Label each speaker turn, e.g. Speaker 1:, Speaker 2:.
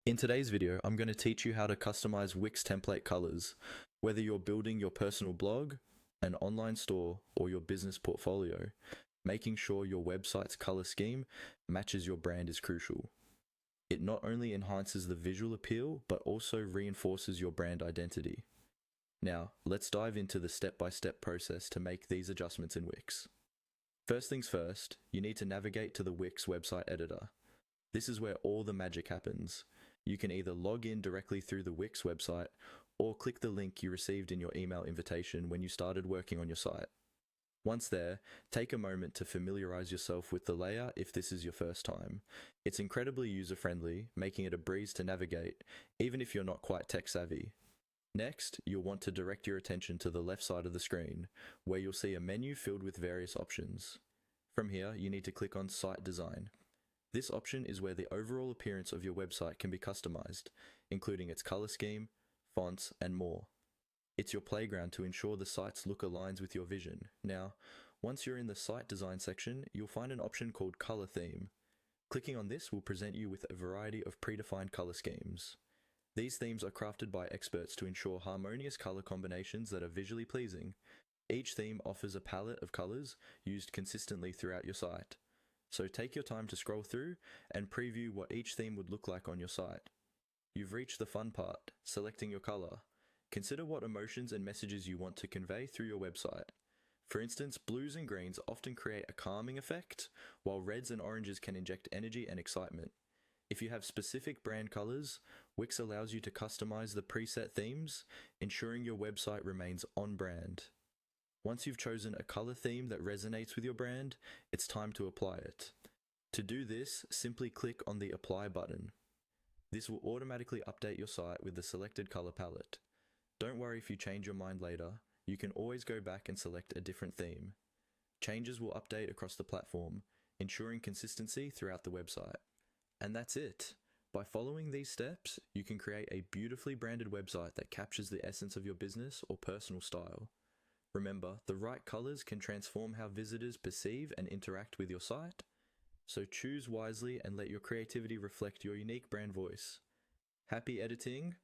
Speaker 1: In today's video, I'm going to teach you how to customize Wix template colors, whether you're building your personal blog, an online store, or your business portfolio. Making sure your website's color scheme matches your brand is crucial. It not only enhances the visual appeal, but also reinforces your brand identity. Now, let's dive into the step-by-step process to make these adjustments in Wix. First things first, you need to navigate to the Wix website editor. This is where all the magic happens. You can either log in directly through the Wix website or click the link you received in your email invitation when you started working on your site. Once there, take a moment to familiarize yourself with the layout if this is your first time. It's incredibly user-friendly, making it a breeze to navigate, even if you're not quite tech-savvy. Next, you'll want to direct your attention to the left side of the screen, where you'll see a menu filled with various options. From here, you need to click on Site Design. This option is where the overall appearance of your website can be customized, including its color scheme, fonts, and more. It's your playground to ensure the site's look aligns with your vision. Now, once you're in the site design section, you'll find an option called Color Theme. Clicking on this will present you with a variety of predefined color schemes. These themes are crafted by experts to ensure harmonious color combinations that are visually pleasing. Each theme offers a palette of colors used consistently throughout your site. So take your time to scroll through and preview what each theme would look like on your site. You've reached the fun part, selecting your color. Consider what emotions and messages you want to convey through your website. For instance, blues and greens often create a calming effect, while reds and oranges can inject energy and excitement. If you have specific brand colors, Wix allows you to customize the preset themes, ensuring your website remains on brand. Once you've chosen a color theme that resonates with your brand, it's time to apply it. To do this, simply click on the Apply button. This will automatically update your site with the selected color palette. Don't worry if you change your mind later, you can always go back and select a different theme. Changes will update across the platform, ensuring consistency throughout the website. And that's it. By following these steps, you can create a beautifully branded website that captures the essence of your business or personal style. Remember, the right colors can transform how visitors perceive and interact with your site, so choose wisely and let your creativity reflect your unique brand voice. Happy editing,